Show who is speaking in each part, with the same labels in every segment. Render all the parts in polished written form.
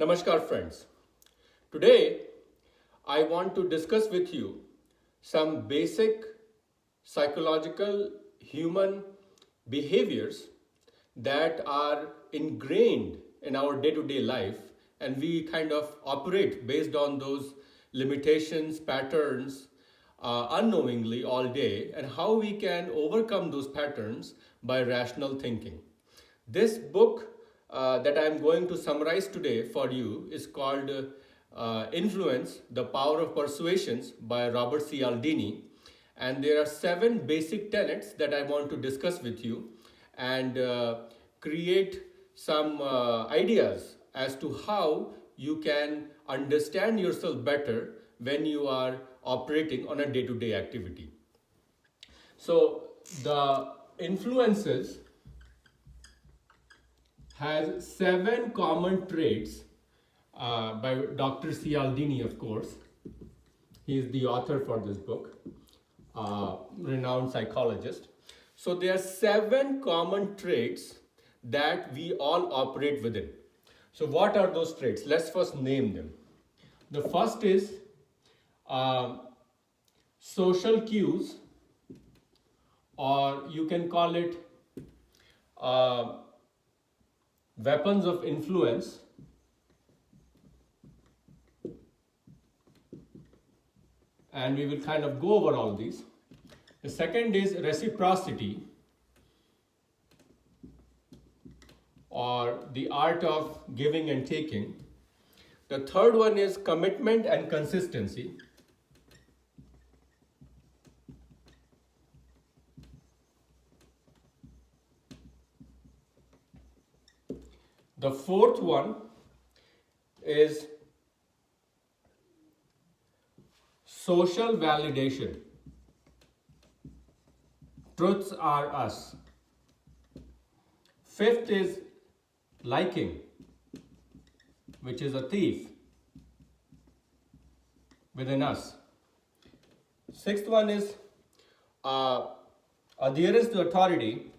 Speaker 1: Namaskar friends. Today I want to discuss with you some basic psychological human behaviors that are ingrained in our day-to-day life, and we kind of operate based on those limitations, patterns unknowingly all day, and how we can overcome those patterns by rational thinking. This book that I am going to summarize today for you is called Influence, the Power of Persuasions by Robert Cialdini. And there are 7 basic tenets that I want to discuss with you and create some ideas as to how you can understand yourself better when you are operating on a day-to-day activity. So the influences has 7 common traits by Dr. Cialdini, of course. He is the author for this book, renowned psychologist. So there are 7 common traits that we all operate within. So what are those traits? Let's first name them. The first is social cues, or you can call it weapons of influence. And we will kind of go over all these. The second is reciprocity, or the art of giving and taking. The third one is commitment and consistency. The fourth one is social validation. Truths are us. Fifth is liking, which is a thief within us. Sixth one is adherence to authority.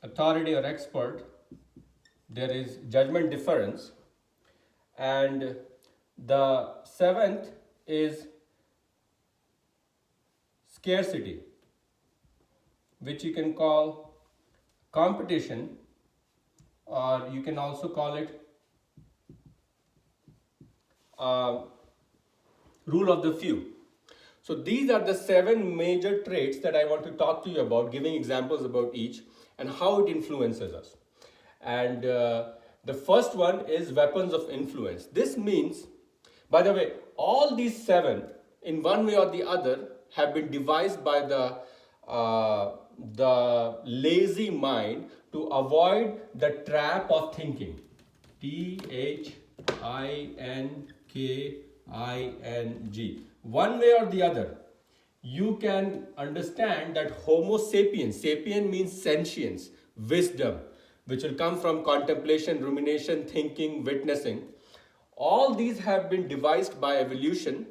Speaker 1: Authority or expert. There is judgment difference. And the seventh is scarcity, which you can call competition, or you can also call it rule of the few. So these are the 7 major traits that I want to talk to you about, giving examples about each and how it influences us. And the first one is weapons of influence. This means, by the way, all these 7 in one way or the other have been devised by the lazy mind to avoid the trap of thinking. THINKING. One way or the other, you can understand that Homo sapiens, sapien means sentience, wisdom, which will come from contemplation, rumination, thinking, witnessing. All these have been devised by evolution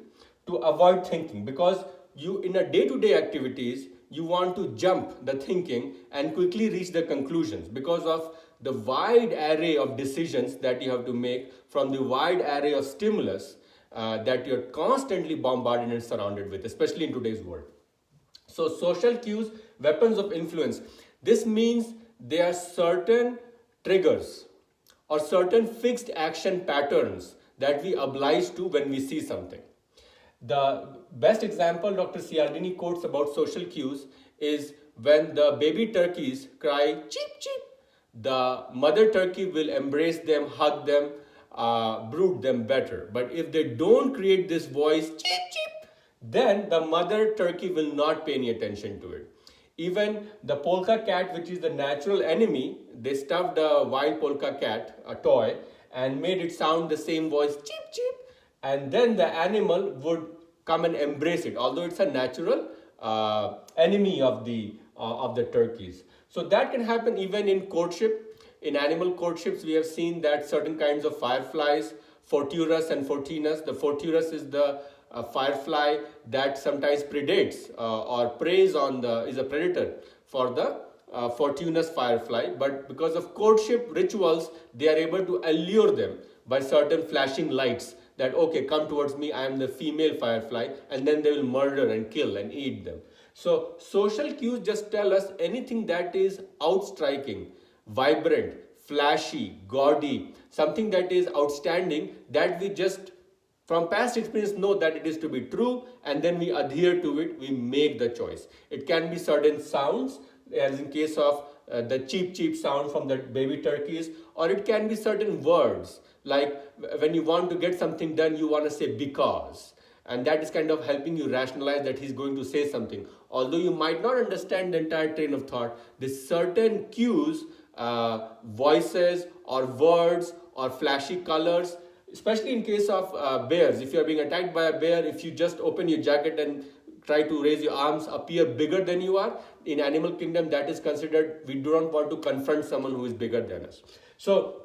Speaker 1: to avoid thinking, because you, in a day-to-day activities, you want to jump the thinking and quickly reach the conclusions because of the wide array of decisions that you have to make from the wide array of stimulus that you're constantly bombarded and surrounded with, especially in today's world. So social cues, weapons of influence. This means there are certain triggers or certain fixed action patterns that we oblige to when we see something. The best example Dr. Cialdini quotes about social cues is when the baby turkeys cry cheep cheep, the mother turkey will embrace them, hug them, brood them better. But if they don't create this voice cheep cheep, then the mother turkey will not pay any attention to it. Even the polka cat, which is the natural enemy, they stuffed a wild polka cat, a toy, and made it sound the same voice cheep cheep, and then the animal would come and embrace it, although it's a natural enemy of the turkeys. So that can happen even in courtship. In animal courtships, we have seen that certain kinds of fireflies, Forturus and Fortinus. The Forturus is the firefly that sometimes predates or preys on is a predator for the fortuitous firefly, but because of courtship rituals, they are able to allure them by certain flashing lights that, okay, come towards me, I am the female firefly, and then they will murder and kill and eat them. So social cues just tell us anything that is outstriking, vibrant, flashy, gaudy, something that is outstanding, that we just from past experience know that it is to be true, and then we adhere to it, we make the choice. It can be certain sounds, as in case of the cheap sound from the baby turkeys, or it can be certain words, like when you want to get something done, you want to say because, and that is kind of helping you rationalize that he's going to say something. Although you might not understand the entire train of thought, there's certain cues, voices or words or flashy colors, especially in case of bears. If you are being attacked by a bear, if you just open your jacket and try to raise your arms, appear bigger than you are, in animal kingdom that is considered, we do not want to confront someone who is bigger than us. So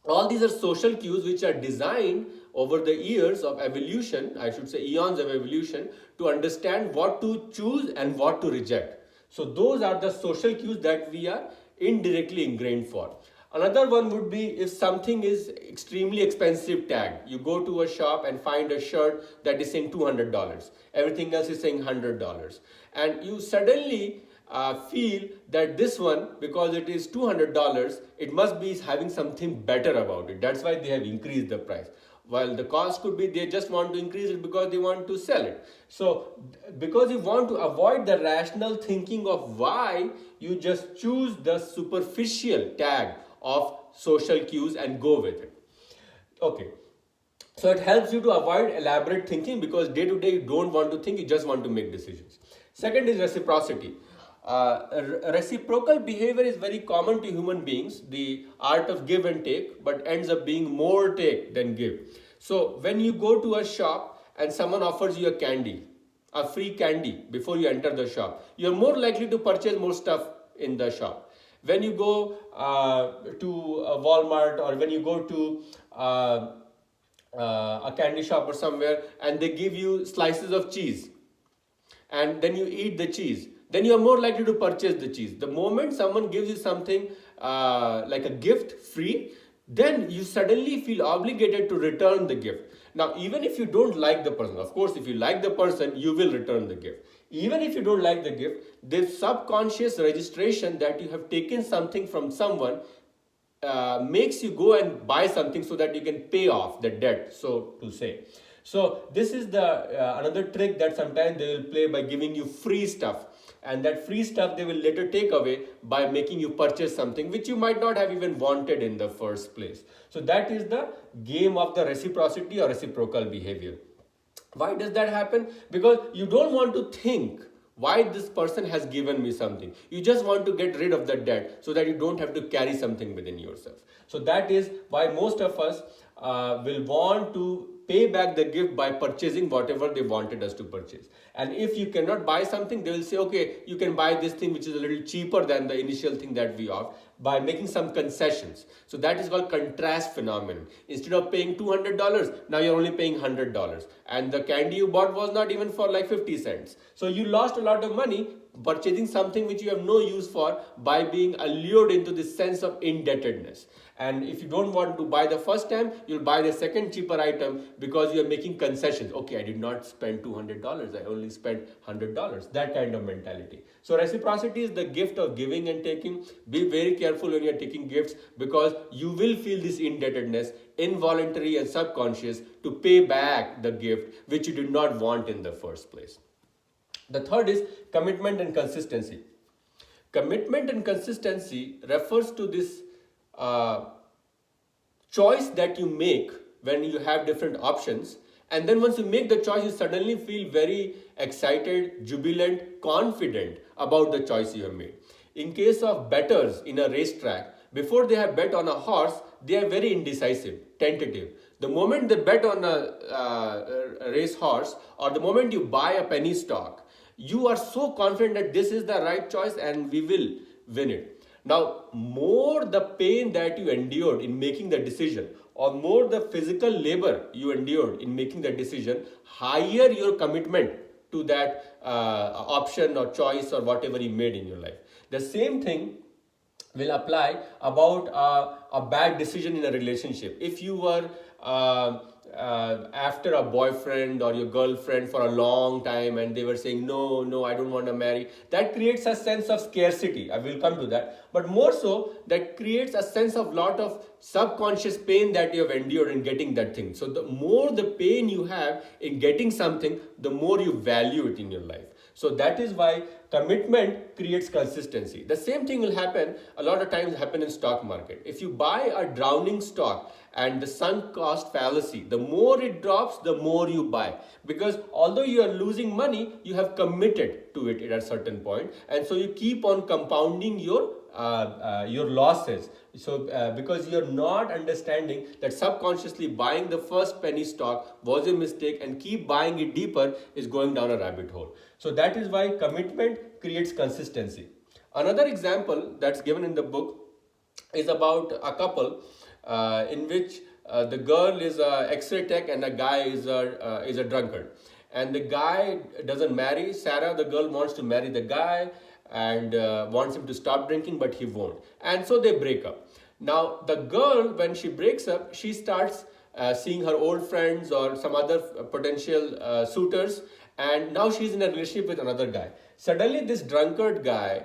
Speaker 1: all these are social cues which are designed over the years of evolution, I should say eons of evolution, to understand what to choose and what to reject. So those are the social cues that we are indirectly ingrained for. Another one would be if something is extremely expensive tag. You go to a shop and find a shirt that is saying $200. Everything else is saying $100. And you suddenly feel that this one, because it is $200, it must be having something better about it. That's why they have increased the price. While the cost could be they just want to increase it because they want to sell it. So because you want to avoid the rational thinking of why, you just choose the superficial tag of social cues and go with it. Okay. So it helps you to avoid elaborate thinking, because day to day you don't want to think, you just want to make decisions. Second is reciprocity. Reciprocal behavior is very common to human beings, the art of give and take, but ends up being more take than give. So when you go to a shop and someone offers you a candy, a free candy before you enter the shop, you're more likely to purchase more stuff in the shop. When you go to a Walmart, or when you go to a candy shop or somewhere, and they give you slices of cheese, and then you eat the cheese, then you are more likely to purchase the cheese. The moment someone gives you something like a gift free, then you suddenly feel obligated to return the gift. Now, even if you don't like the person, of course, if you like the person, you will return the gift. Even if you don't like the gift, this subconscious registration that you have taken something from someone makes you go and buy something so that you can pay off the debt, so to say. So this is the another trick that sometimes they will play by giving you free stuff, and that free stuff they will later take away by making you purchase something which you might not have even wanted in the first place. So that is the game of the reciprocity or reciprocal behavior. Why does that happen? Because you don't want to think why this person has given me something. You just want to get rid of the debt so that you don't have to carry something within yourself. So that is why most of us will want to pay back the gift by purchasing whatever they wanted us to purchase. And if you cannot buy something, they will say, okay, you can buy this thing which is a little cheaper than the initial thing that we offer, by making some concessions. So that is called contrast phenomenon. Instead of paying $200, now you're only paying $100. And the candy you bought was not even for like 50 cents. So you lost a lot of money purchasing something which you have no use for, by being allured into this sense of indebtedness. And if you don't want to buy the first time, you'll buy the second cheaper item because you're making concessions. Okay, I did not spend $200, I only spent $100. That kind of mentality. So reciprocity is the gift of giving and taking. Be very careful when you're taking gifts, because you will feel this indebtedness, involuntary and subconscious, to pay back the gift which you did not want in the first place. The third is commitment and consistency. Commitment and consistency refers to this choice that you make when you have different options, and then once you make the choice, you suddenly feel very excited, jubilant, confident about the choice you have made. In case of bettors in a racetrack, before they have bet on a horse, they are very indecisive, tentative. The moment they bet on a race horse, or the moment you buy a penny stock, you are so confident that this is the right choice and we will win it. Now, more the pain that you endured in making the decision, or more the physical labor you endured in making the decision, higher your commitment to that option or choice or whatever you made in your life. The same thing will apply about a bad decision in a relationship. If you were after a boyfriend or your girlfriend for a long time and they were saying no, no, I don't want to marry, that creates a sense of scarcity. I will come to that. But more so, that creates a sense of lot of subconscious pain that you have endured in getting that thing. So the more the pain you have in getting something, the more you value it in your life. So that is why commitment creates consistency. The same thing will happen, a lot of times happen in stock market. If you buy a drowning stock and the sunk cost fallacy, the more it drops, the more you buy. Because although you are losing money, you have committed to it at a certain point. And so you keep on compounding your losses. So because you're not understanding that subconsciously buying the first penny stock was a mistake, and keep buying it deeper is going down a rabbit hole. So that is why commitment creates consistency. Another example that's given in the book is about a couple in which the girl is a X-ray tech and the guy is a drunkard. And the guy doesn't marry Sarah. The girl wants to marry the guy and wants him to stop drinking, but he won't. And so they break up. Now the girl, when she breaks up, she starts seeing her old friends or some other potential suitors, and now she's in a relationship with another guy. Suddenly this drunkard guy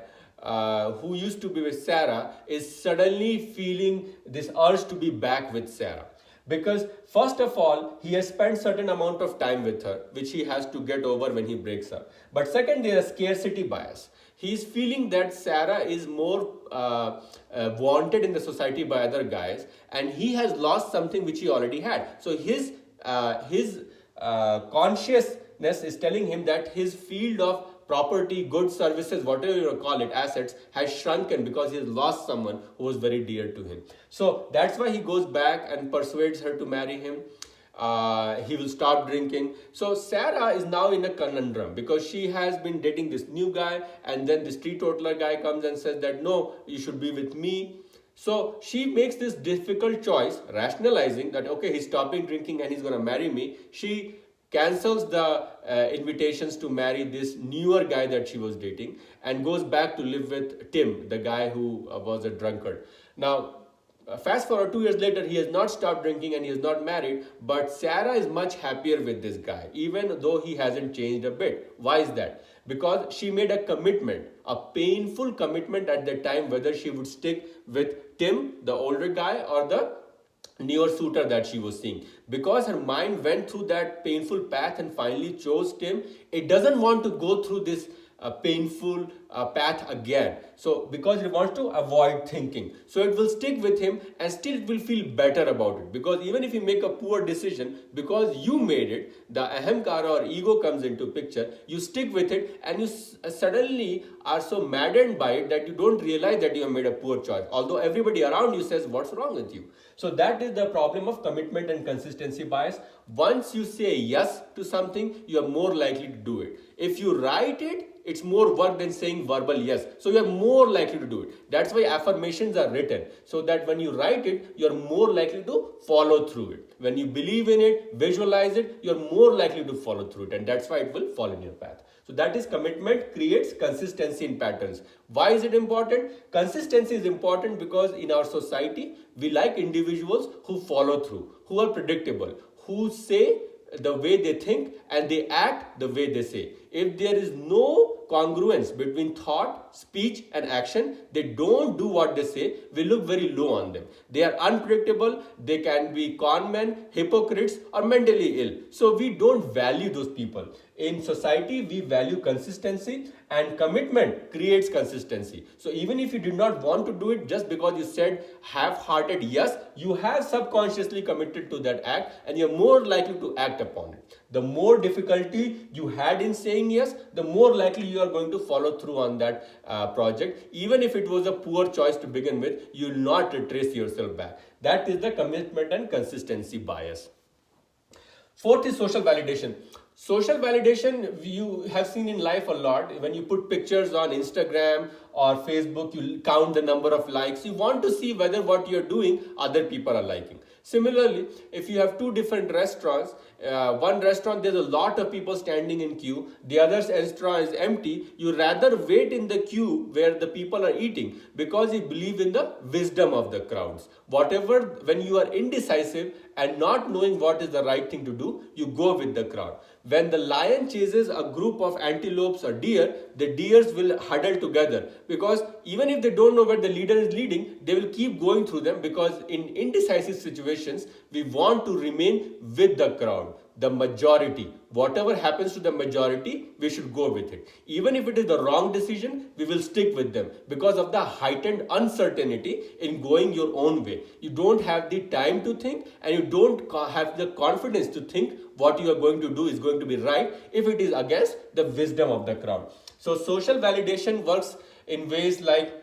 Speaker 1: who used to be with Sarah is suddenly feeling this urge to be back with Sarah. Because first of all, he has spent certain amount of time with her, which he has to get over when he breaks up. But second, there is scarcity bias. He is feeling that Sarah is more wanted in the society by other guys, and he has lost something which he already had. So his consciousness is telling him that his field of property, goods, services, whatever you call it, assets, has shrunken because he has lost someone who was very dear to him. So that's why he goes back and persuades her to marry him. He will stop drinking. So Sarah is now in a conundrum because she has been dating this new guy, and then this teetotaler guy comes and says that no, you should be with me. So she makes this difficult choice, rationalizing that okay, he's stopping drinking and he's going to marry me. She cancels the invitations to marry this newer guy that she was dating and goes back to live with Tim, the guy who was a drunkard. Now, fast forward 2 years later, he has not stopped drinking and he is not married, but Sarah is much happier with this guy, even though he hasn't changed a bit. Why is that? Because she made a commitment, a painful commitment at the time, whether she would stick with Tim, the older guy, or the newer suitor that she was seeing. Because her mind went through that painful path and finally chose Tim, it doesn't want to go through this painful path again. So because it wants to avoid thinking, so it will stick with him and still it will feel better about it. Because even if you make a poor decision, because you made it, the ahamkara or ego comes into picture, you stick with it and you suddenly are so maddened by it that you don't realize that you have made a poor choice, although everybody around you says what's wrong with you. So that is the problem of commitment and consistency bias. Once you say yes to something, you are more likely to do it. If you write it, it's more work than saying verbal yes. So you're more likely to do it. That's why affirmations are written, so that when you write it, you're more likely to follow through it. When you believe in it, visualize it, you're more likely to follow through it, and that's why it will fall in your path. So that is commitment creates consistency in patterns. Why is it important? Consistency is important because in our society, we like individuals who follow through, who are predictable, who say the way they think and they act the way they say. If there is no congruence between thought, speech and action, they don't do what they say, we look very low on them. They are unpredictable, they can be con men, hypocrites or mentally ill. So we don't value those people. In society, we value consistency, and commitment creates consistency. So even if you did not want to do it, just because you said half-hearted yes, you have subconsciously committed to that act and you're more likely to act upon it. The more difficulty you had in saying yes, the more likely you are going to follow through on that project. Even if it was a poor choice to begin with, you will not retrace yourself back. That is the commitment and consistency bias. Fourth is social validation. Social validation you have seen in life a lot. When you put pictures on Instagram or Facebook, you count the number of likes. You want to see whether what you're doing other people are liking. Similarly, if you have two different restaurants, one restaurant there's a lot of people standing in queue, the other restaurant is empty, you rather wait in the queue where the people are eating because you believe in the wisdom of the crowds. Whatever, when you are indecisive and not knowing what is the right thing to do, you go with the crowd. When the lion chases a group of antelopes or deer, the deers will huddle together because even if they don't know where the leader is leading, they will keep going through them, because in indecisive situations, we want to remain with the crowd, the majority. Whatever happens to the majority, we should go with it. Even if it is the wrong decision, we will stick with them because of the heightened uncertainty in going your own way. You don't have the time to think, and you don't have the confidence to think what you are going to do is going to be right if it is against the wisdom of the crowd. So social validation works in ways like,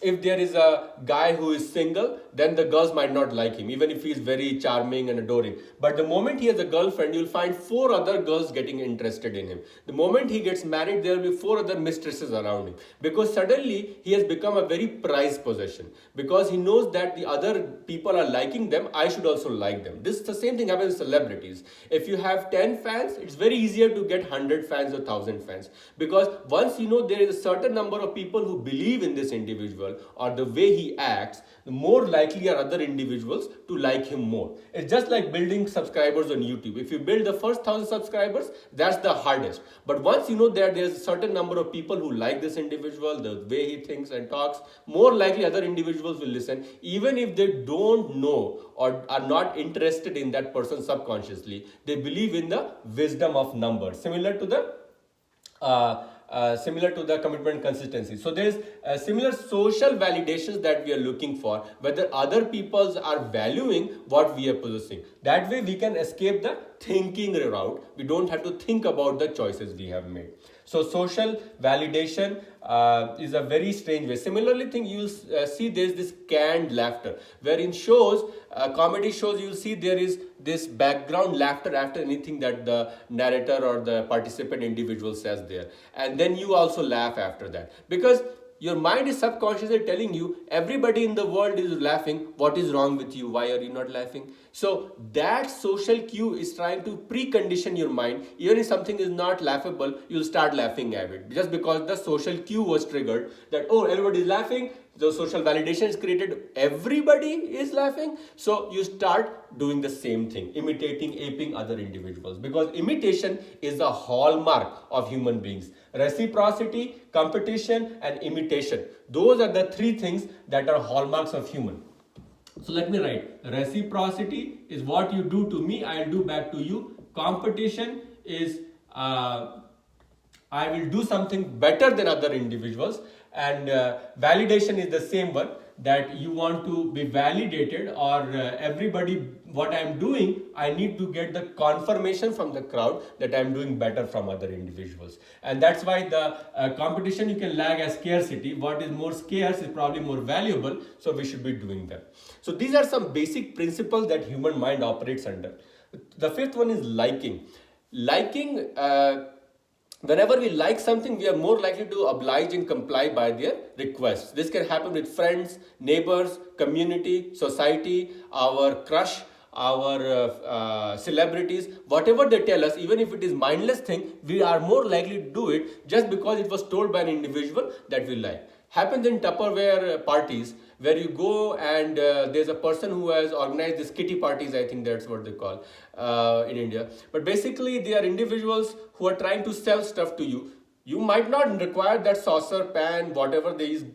Speaker 1: if there is a guy who is single, then the girls might not like him, even if he is very charming and adoring. But the moment he has a girlfriend, you'll find 4 other girls getting interested in him. The moment he gets married, there will be 4 other mistresses around him, because suddenly he has become a very prized possession, because he knows that the other people are liking them, I should also like them. This is the same thing happens with celebrities. If you have 10 fans, it's very easier to get 100 fans or 1000 fans, because once you know there is a certain number of people who believe in this individual or the way he acts, the more likely are other individuals to like him more. It's just like building subscribers on YouTube. If you build the first 1000 subscribers, that's the hardest. But once you know that there's a certain number of people who like this individual, the way he thinks and talks, more likely other individuals will listen, even if they don't know or are not interested in that person subconsciously. They believe in the wisdom of numbers, similar to the commitment consistency. So there is similar social validations that we are looking for, whether other peoples are valuing what we are possessing. That way we can escape the thinking route. We don't have to think about the choices we have made. So social validation is a very strange way. Similarly, you'll see there's this canned laughter, where in shows, comedy shows, you'll see there is this background laughter after anything that the narrator or the participant individual says there, and then you also laugh after that, because your mind is subconsciously telling you everybody in the world is laughing. What is wrong with you? Why are you not laughing? So that social cue is trying to precondition your mind. Even if something is not laughable, you'll start laughing at it just because the social cue was triggered that, oh, everybody is laughing. The social validation is created. Everybody is laughing. So you start doing the same thing, imitating, aping other individuals, because imitation is the hallmark of human beings. Reciprocity, competition, and imitation. Those are the 3 things that are hallmarks of human. So let me write. Reciprocity is what you do to me, I'll do back to you. Competition is I will do something better than other individuals. And validation is the same one, that you want to be validated, or everybody, what I am doing, I need to get the confirmation from the crowd that I am doing better from other individuals. And that's why the competition you can lag as scarcity. What is more scarce is probably more valuable, so we should be doing them. So these are some basic principles that human mind operates under. The 5th one is liking. Liking, whenever we like something, we are more likely to oblige and comply by their requests. This can happen with friends, neighbors, community, society, our crush, our celebrities. Whatever they tell us, even if it is mindless thing, we are more likely to do it just because it was told by an individual that we like. Happens in Tupperware parties, where you go and there's a person who has organized these kitty parties, I think that's what they call in India. But basically they are individuals who are trying to sell stuff to you. You might not require that saucer, pan, whatever these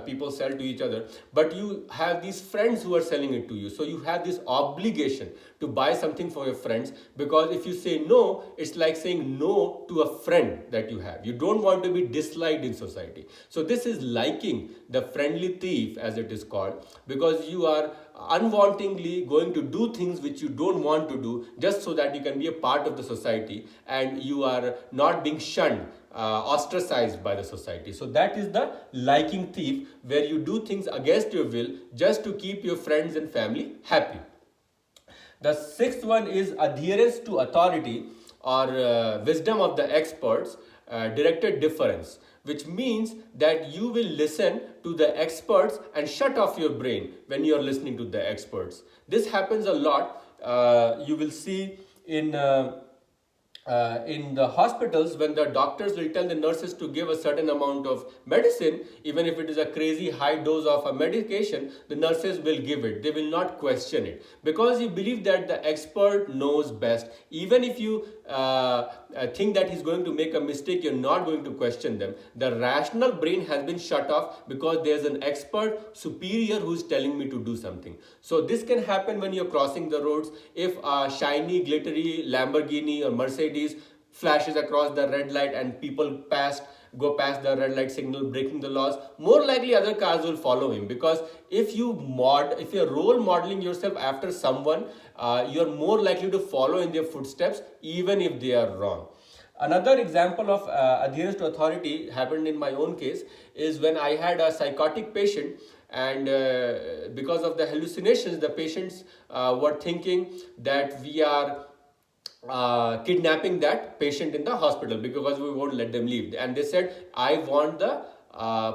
Speaker 1: people sell to each other, but you have these friends who are selling it to you. So you have this obligation to buy something for your friends, because if you say no, it's like saying no to a friend that you have. You don't want to be disliked in society. So this is liking, the friendly thief as it is called, because you are unwantingly going to do things which you don't want to do just so that you can be a part of the society, and you are not being shunned, ostracized by the society. So that is the liking thief, where you do things against your will just to keep your friends and family happy. The 6th one is adherence to authority, or wisdom of the experts, directed deference. which means that you will listen to the experts and shut off your brain when you are listening to the experts. This happens a lot. You will see in the hospitals when the doctors will tell the nurses to give a certain amount of medicine, even if it is a crazy high dose of a medication, the nurses will give it. They will not question it because you believe that the expert knows best. Even if you think that he's going to make a mistake, you're not going to question them. The rational brain has been shut off because there's an expert superior who's telling me to do something. So this can happen when you're crossing the roads. If a shiny glittery Lamborghini or Mercedes flashes across the red light and people go past the red light signal, breaking the laws, more likely other cars will follow him, because if you're role modeling yourself after someone, you're more likely to follow in their footsteps even if they are wrong. Another example of adherence to authority happened in my own case is when I had a psychotic patient, and because of the hallucinations, the patients were thinking that we are kidnapping that patient in the hospital because we won't let them leave. And they said, I want the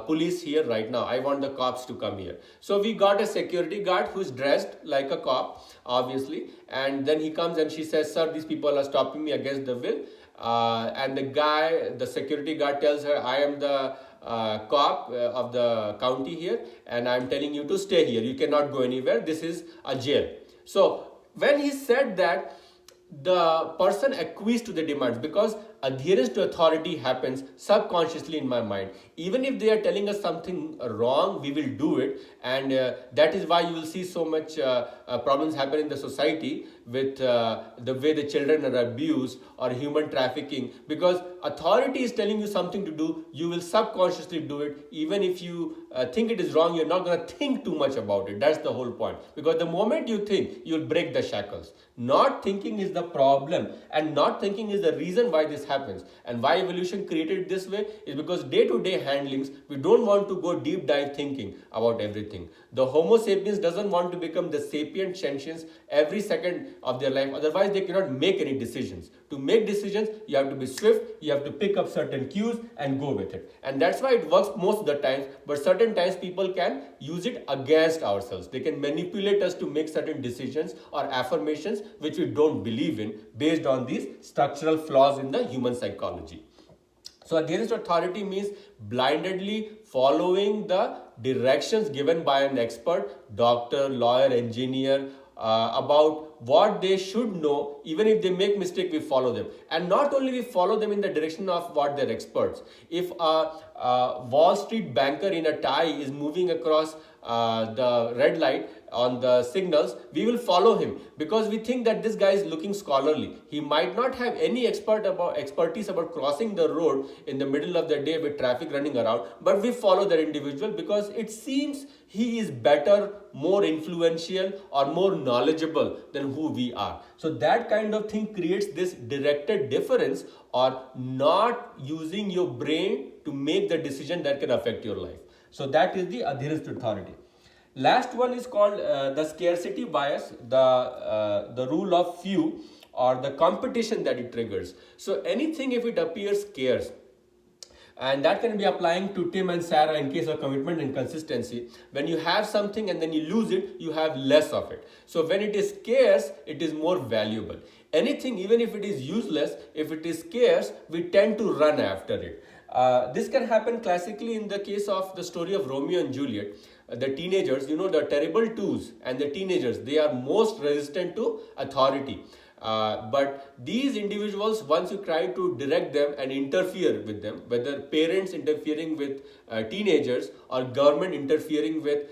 Speaker 1: police here right now. I want the cops to come here. So we got a security guard who's dressed like a cop, obviously. And then he comes and she says, sir, these people are stopping me against the will. And the security guard tells her, I am the cop of the county here, and I'm telling you to stay here. You cannot go anywhere. This is a jail. So when he said that, the person acquiesced to the demands, because adherence to authority happens subconsciously in my mind. Even if they are telling us something wrong, we will do it. And that is why you will see so much problems happen in the society with the way the children are abused or human trafficking, because authority is telling you something to do, you will subconsciously do it. Even if you think it is wrong, you're not going to think too much about it. That's the whole point, because the moment you think, you'll break the shackles. Not thinking is the problem, and not thinking is the reason why this happens. And why evolution created this way is because day-to-day handlings, we don't want to go deep dive thinking about everything. The Homo sapiens doesn't want to become the sapient sentients every second of their life. Otherwise, they cannot make any decisions. To make decisions, you have to be swift, you have to pick up certain cues and go with it. And that's why it works most of the times, but certain times people can use it against ourselves. They can manipulate us to make certain decisions or affirmations which we don't believe in, based on these structural flaws in the human psychology. So adherence to authority means blindly following the directions given by an expert, doctor, lawyer, engineer, about what they should know. Even if they make mistake, we follow them. And not only we follow them in the direction of what they're experts. If a Wall Street banker in a tie is moving across the red light on the signals, we will follow him because we think that this guy is looking scholarly. He might not have any expertise about crossing the road in the middle of the day with traffic running around, but we follow that individual because it seems he is better, more influential, or more knowledgeable than who we are. So that kind of thing creates this directed difference, or not using your brain to make the decision that can affect your life. So that is the adherence to authority. Last one is called the scarcity bias, the rule of few, or the competition that it triggers. So anything, if it appears scarce, and that can be applying to Tim and Sarah in case of commitment and consistency. When you have something and then you lose it, you have less of it. So when it is scarce, it is more valuable. Anything, even if it is useless, if it is scarce, we tend to run after it. This can happen classically in the case of the story of Romeo and Juliet. The teenagers, the terrible twos and the teenagers, they are most resistant to authority. But these individuals, once you try to direct them and interfere with them, whether parents interfering with teenagers or government interfering with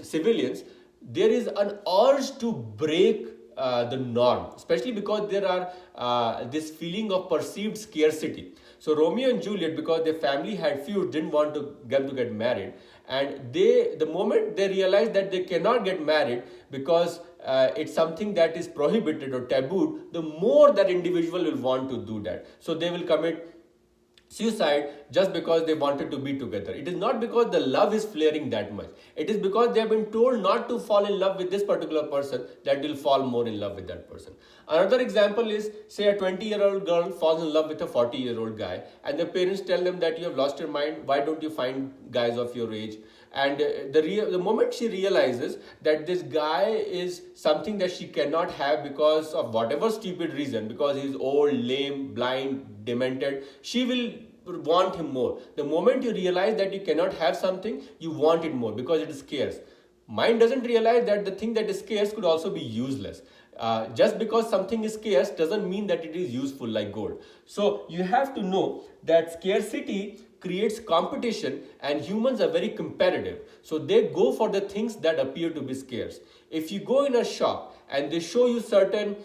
Speaker 1: civilians, there is an urge to break the norm, especially because there are this feeling of perceived scarcity. So Romeo and Juliet, because their family had feuds, didn't want them to get married, and the moment they realized that they cannot get married because it's something that is prohibited or tabooed, the more that individual will want to do that. So they will commit suicide just because they wanted to be together. It is not because the love is flaring that much. It is because they have been told not to fall in love with this particular person that will fall more in love with that person. Another example is, say a 20-year-old girl falls in love with a 40-year-old guy, and the parents tell them that you have lost your mind. Why don't you find guys of your age? And the moment she realizes that this guy is something that she cannot have because of whatever stupid reason, because he's old, lame, blind, demented, she will want him more. The moment you realize that you cannot have something, you want it more because it is scarce. Mind doesn't realize that the thing that is scarce could also be useless. Just because something is scarce doesn't mean that it is useful like gold. So you have to know that scarcity creates competition, and humans are very competitive. So they go for the things that appear to be scarce. If you go in a shop and they show you certain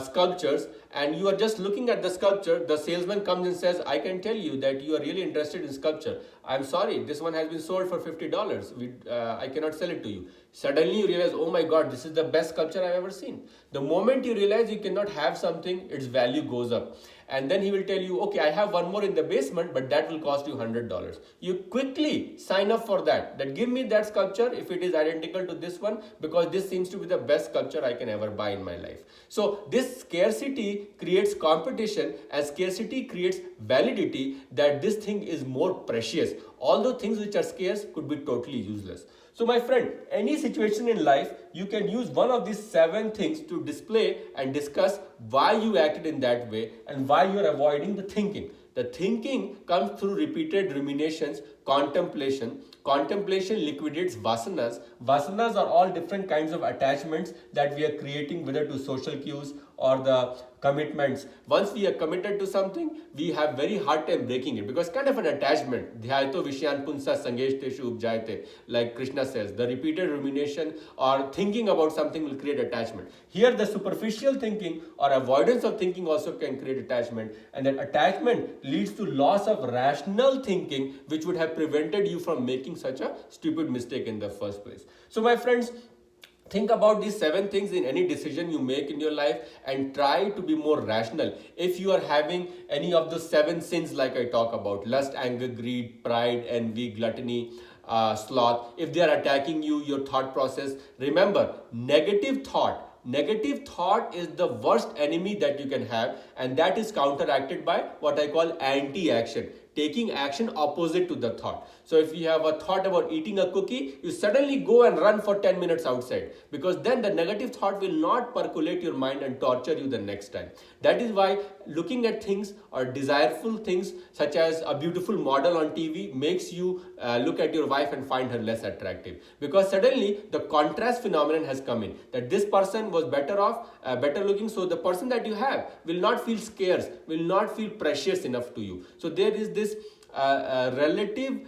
Speaker 1: sculptures and you are just looking at the sculpture, the salesman comes and says, I can tell you that you are really interested in sculpture. I'm sorry, this one has been sold for $50. I cannot sell it to you. Suddenly you realize, oh my God, this is the best sculpture I've ever seen. The moment you realize you cannot have something, its value goes up. And then he will tell you, okay, I have one more in the basement, but that will cost you $100. You quickly sign up for that. That give me that sculpture if it is identical to this one, because this seems to be the best sculpture I can ever buy in my life. So this scarcity creates competition, and scarcity creates validity that this thing is more precious. Although things which are scarce could be totally useless. So my friend, any situation in life, you can use one of these 7 things to display and discuss why you acted in that way and why you are avoiding the thinking. The thinking comes through repeated ruminations, contemplation. Contemplation liquidates vasanas. Vasanas are all different kinds of attachments that we are creating, whether to social cues or the commitments. Once we are committed to something, we have very hard time breaking it because kind of an attachment. Dhyayato vishyan punsa sangeshteshu upjayate, like Krishna says. The repeated rumination or thinking about something will create attachment. Here the superficial thinking or avoidance of thinking also can create attachment, and that attachment leads to loss of rational thinking, which would have prevented you from making such a stupid mistake in the first place. So my friends, think about these 7 things in any decision you make in your life and try to be more rational. If you are having any of the 7 sins like I talk about, lust, anger, greed, pride, envy, gluttony, sloth, if they are attacking you, your thought process, remember, negative thought is the worst enemy that you can have, and that is counteracted by what I call anti-action. Taking action opposite to the thought. So if you have a thought about eating a cookie, you suddenly go and run for 10 minutes outside, because then the negative thought will not percolate your mind and torture you the next time. That is why looking at things or desireful things such as a beautiful model on TV makes you look at your wife and find her less attractive, because suddenly the contrast phenomenon has come in, that this person was better off, better looking, so the person that you have will not feel scarce, will not feel precious enough to you. So there is this relative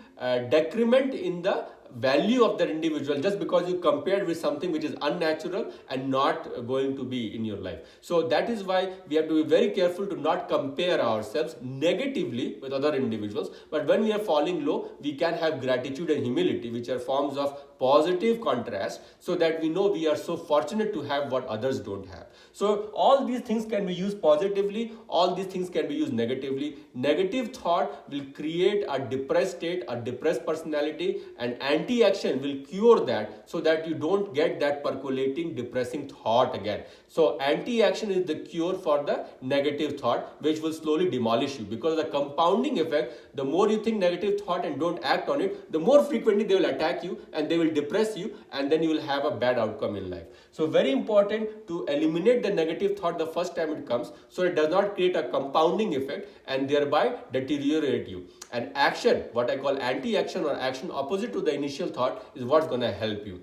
Speaker 1: decrement in the value of that individual just because you compared with something which is unnatural and not going to be in your life. So that is why we have to be very careful to not compare ourselves negatively with other individuals. But when we are falling low, we can have gratitude and humility, which are forms of positive contrast, so that we know we are so fortunate to have what others don't have. So all these things can be used positively, all these things can be used negatively. Negative thought will create a depressed state, a depressed personality, and anti-action will cure that, so that you don't get that percolating, depressing thought again. So anti-action is the cure for the negative thought, which will slowly demolish you, because the compounding effect, the more you think negative thought and don't act on it, the more frequently they will attack you and they will depress you, and then you will have a bad outcome in life. So very important to eliminate the negative thought the first time it comes, so it does not create a compounding effect and thereby deteriorate you. And action, what I call anti-action or action opposite to the initial thought, is what's going to help you.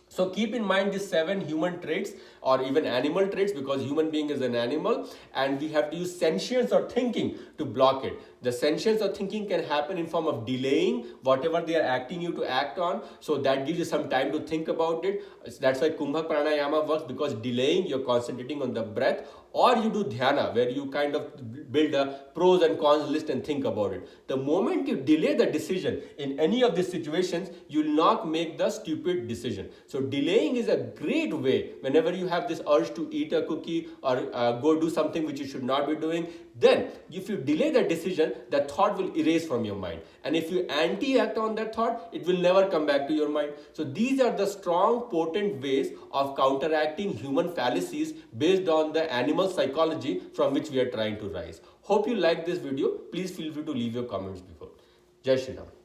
Speaker 1: So keep in mind these 7 human traits or even animal traits, because human being is an animal and we have to use sentience or thinking to block it. The sentience or thinking can happen in form of delaying whatever they are acting you to act on. So that gives you some time to think about it. That's why Kumbhak Pranayama works, because delaying, you're concentrating on the breath. Or you do dhyana, where you kind of build a pros and cons list and think about it. The moment you delay the decision in any of these situations, you will not make the stupid decision. So delaying is a great way whenever you have this urge to eat a cookie or go do something which you should not be doing. Then if you delay the decision, that thought will erase from your mind. And if you anti-act on that thought, it will never come back to your mind. So these are the strong, potent ways of counteracting human fallacies based on the animal psychology from which we are trying to rise. Hope you like this video. Please feel free to leave your comments before. Jai Shri Ram.